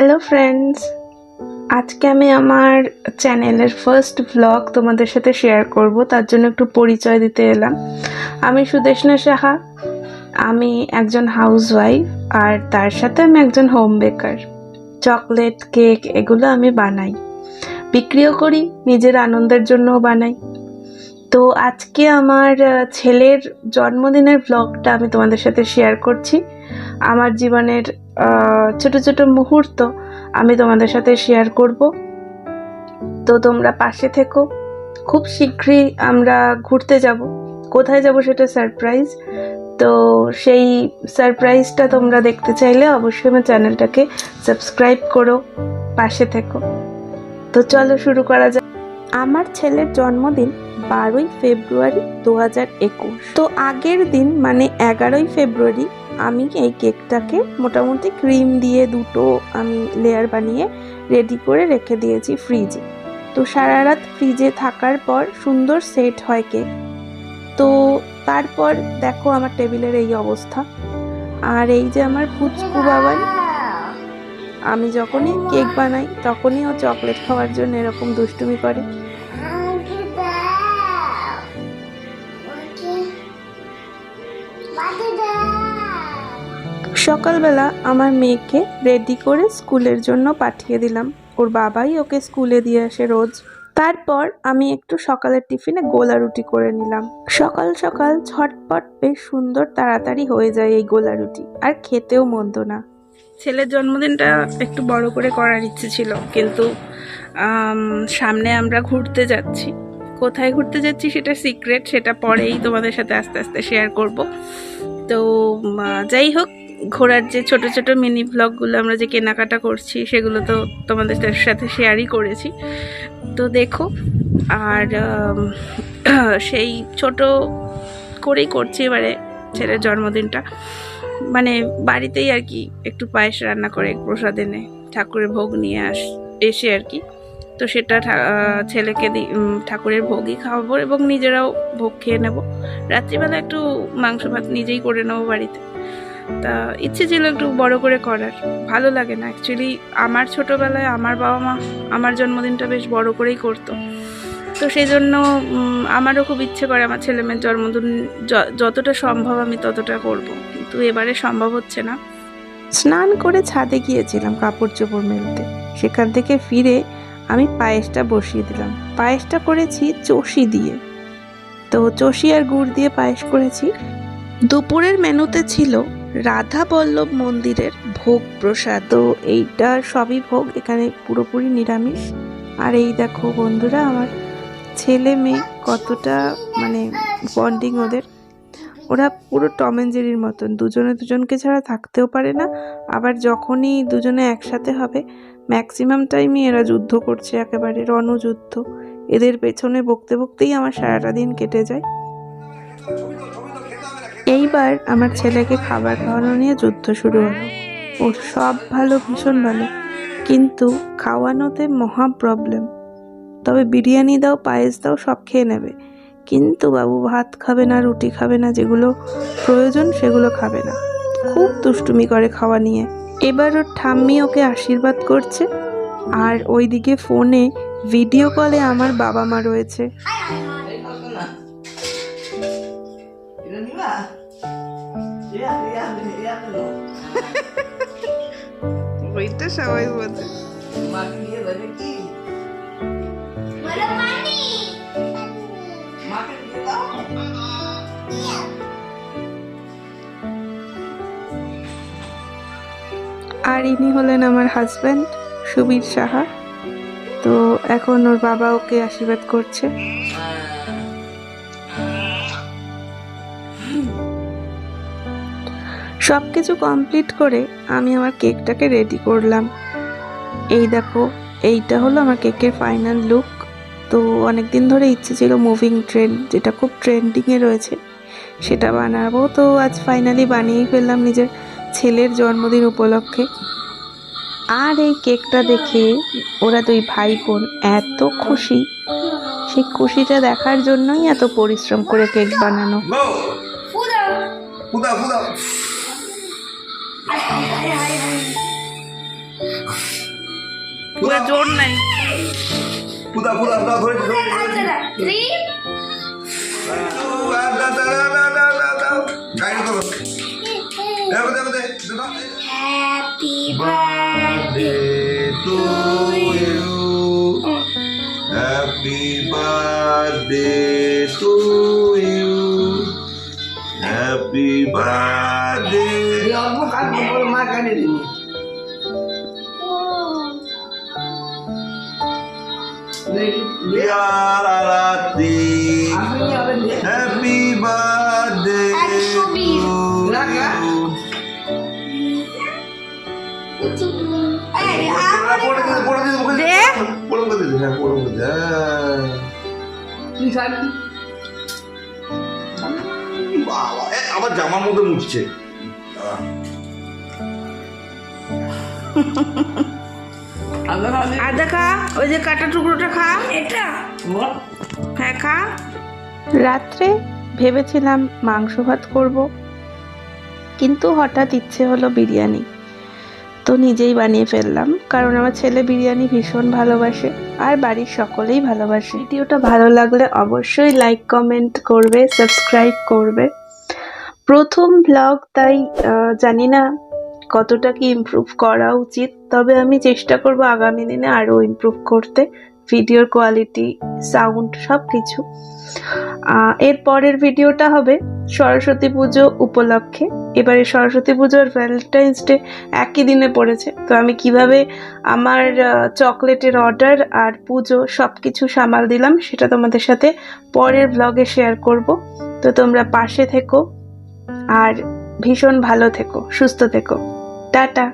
Hello friends, আজকে আমি আমার চ্যানেলের ফার্স্ট ভ্লগ তোমাদের সাথে শেয়ার করব। তার জন্য একটু পরিচয় দিতে এলাম। আমি সুদেষ্ণা সাহা। আমি একজন হাউসওয়াইফ আর তার সাথে আমি একজন হোম বেকার। চকলেট, কেক এগুলো আমি বানাই, বিক্রিও করি, নিজের আনন্দের জন্যও বানাই। তো আজকে আমার ছেলের জন্মদিনের ভ্লগটা আমি তোমাদের সাথে শেয়ার করছি। আমার জীবনের ছোট ছোট মুহূর্ত আমি তোমাদের সাথে শেয়ার করব। তো তোমরা পাশে থেকো। খুব শীঘ্রই আমরা ঘুরতে যাব। কোথায় যাব সেটা সারপ্রাইজ। তো সেই সারপ্রাইজটা তোমরা দেখতে চাইলে অবশ্যই আমার চ্যানেলটাকে সাবস্ক্রাইব করো, পাশে থেকো। তো চলো শুরু করা যাক। আমার ছেলের জন্মদিন 12ই ফেব্রুয়ারি 2021। তো আগের দিন মানে 11ই ফেব্রুয়ারি আমি এই কেকটাকে মোটামুটি ক্রিম দিয়ে দুটো আমি লেয়ার বানিয়ে রেডি করে রেখে দিয়েছি ফ্রিজে। তো সারা রাত ফ্রিজে থাকার পর সুন্দর সেট হয় কেক। তো তারপর দেখো আমার টেবিলের এই অবস্থা। আর এই যে আমার পুচকু বাবান, আমি যখনই কেক বানাই তখনই ও চকলেট খাওয়ার জন্য এরকম দুষ্টুমি করে। সকালবেলা আমার মেয়েকে রেডি করে স্কুলের জন্য পাঠিয়ে দিলাম। ওর বাবাই ওকে স্কুলে দিয়ে আসে রোজ। তারপর আমি একটু সকালের টিফিনে গোলা রুটি করে নিলাম। সকাল সকাল ঝটপট বেশ সুন্দর তাড়াতাড়ি হয়ে যায় এই গোলা রুটি, আর খেতেও মন্দ না। ছেলের জন্মদিনটা একটু বড় করে করার ইচ্ছে ছিল, কিন্তু সামনে আমরা ঘুরতে যাচ্ছি। কোথায় ঘুরতে যাচ্ছি সেটা সিক্রেট, সেটা পরেই তোমাদের সাথে আস্তে আস্তে শেয়ার করব। তো যাই হোক, ঘোরার যে ছোট ছোট মিনি ভ্লগগুলো আমরা যে কেনাকাটা করছি সেগুলো তো তোমাদের সাথে শেয়ারই করেছি। তো দেখো, আর সেই ছোট করেই করছি এবারে ছেলের জন্মদিনটা। মানে বাড়িতেই আর কি একটু পায়েস রান্না করে প্রসাদ এনে ঠাকুরের ভোগ নিয়ে এসে আর কি। তো সেটা ছেলেকে ঠাকুরের ভোগই খাওয়াবো এবং নিজেরাও ভোগ খেয়ে নেব। রাত্রিবেলা একটু মাংস ভাত নিজেই করে নেবো বাড়িতে। তা ইচ্ছে ছিল একটু বড় করে করার, ভালো লাগে না অ্যাকচুয়ালি। আমার ছোটোবেলায় আমার বাবা মা আমার জন্মদিনটা বেশ বড় করেই করতো। তো সেই জন্য আমারও খুব ইচ্ছে করে আমার ছেলে মেয়ের জন্মদিন যতটা সম্ভব আমি ততটা করব, কিন্তু এবারে সম্ভব হচ্ছে না। স্নান করে ছাদে গিয়েছিলাম কাপড় চোপড় মেলতে। সেখান থেকে ফিরে আমি পায়েসটা বসিয়ে দিলাম। পায়েসটা করেছি চষি দিয়ে। তো চষি আর গুড় দিয়ে পায়েস করেছি। দুপুরের মেনুতে ছিল রাধা বল্লভ মন্দিরের ভোগ প্রসাদ। তো এইটা সবই ভোগ, এখানে পুরোপুরি নিরামিষ। আর এই দেখো বন্ধুরা, আমার ছেলে মেয়ে কতটা মানে বন্ডিং ওদের। ওরা পুরো টম অ্যান্ড জেরির মতন, দুজনে দুজনকে ছাড়া থাকতেও পারে না। আবার যখনই দুজনে একসাথে হবে ম্যাক্সিমাম টাইমই এরা যুদ্ধ করছে, একেবারে রণযুদ্ধ। এদের পেছনে বকতে বকতেই আমার সারাটা দিন কেটে যায়। এইবার আমার ছেলেকে খাবার খাওয়ানো নিয়ে যুদ্ধ শুরু হলো। ওর সব ভালো, ভীষণ ভালো, কিন্তু খাওয়ানোতে মহা প্রবলেম। তবে বিরিয়ানি দাও, পায়েস দাও, সব খেয়ে নেবে, কিন্তু বাবু ভাত খাবে না, রুটি খাবে না, যেগুলো প্রয়োজন সেগুলো খাবে না। খুব দুষ্টুমি করে খাওয়া নিয়ে। এবার ওর ঠাম্মি ওকে আশীর্বাদ করছে, আর ওইদিকে ফোনে ভিডিও কলে আমার বাবা মা রয়েছে। ওইটা সবাই বোঝে। আর ইনি হলেন আমার হাজব্যান্ড সুবীর সাহা। তো এখন ওর বাবা ওকে আশীর্বাদ করছে। সব কিছু কমপ্লিট করে আমি আমার কেকটাকে রেডি করলাম। এই দেখো, এইটা হলো আমার কেকের ফাইনাল লুক। তো অনেকদিন ধরে ইচ্ছে ছিল মুভিং ট্রেন, যেটা খুব ট্রেন্ডিংয়ে রয়েছে, সেটা বানাবো। তো আজ ফাইনালি বানিয়েই ফেললাম নিজের ছেলের জন্মদিন উপলক্ষে। আর এই কেকটা দেখে ওরা দুই ভাই বোন এত খুশি, সেই খুশিটা দেখার জন্যই এত পরিশ্রম করে কেক বানানো। পুরো জোর নাই। পুদা পুদা পুদা ধরে ধরে গাড়ি করো। দেখো দেখো দেখো। Happy Birthday to you. Happy birthday to you. Happy birthday. Ya Rati. Happy birthday to you. আবার জামার মধ্যে মুছছে। আদা খা, ওই যে কাটা টুকরোটা খা। এটা হ্যাঁ খা। রাত্রে ভেবেছিলাম মাংস ভাত করব, কিন্তু হঠাৎ ইচ্ছে হলো বিরিয়ানি, তো নিজেই বানিয়ে ফেললাম। কারণ আমার ছেলে বিরিয়ানি ভীষণ ভালোবাসে আর বাড়ির সকলেই ভালোবাসে। ভিডিওটা ভালো লাগলে অবশ্যই লাইক কমেন্ট করবে, সাবস্ক্রাইব করবে। প্রথম ব্লগ, তাই জানি না কতটা কি ইমপ্রুভ করা উচিত, তবে আমি চেষ্টা করব আগামী দিনে আরও ইমপ্রুভ করতে, ভিডিওর কোয়ালিটি, সাউন্ড সব কিছু। এর পরের ভিডিওটা হবে সরস্বতী পুজো উপলক্ষে। এবারে সরস্বতী পুজো আর ভ্যালেন্টাইন্স ডে একই দিনে পড়েছে, তো আমি কিভাবে আমার চকলেটের অর্ডার আর পুজো সব কিছু সামাল দিলাম সেটা তোমাদের সাথে পরের ব্লগে শেয়ার করব। তো তোমরা পাশে থেকো আর ভীষণ ভালো থেকো, সুস্থ থেকো। টাটা।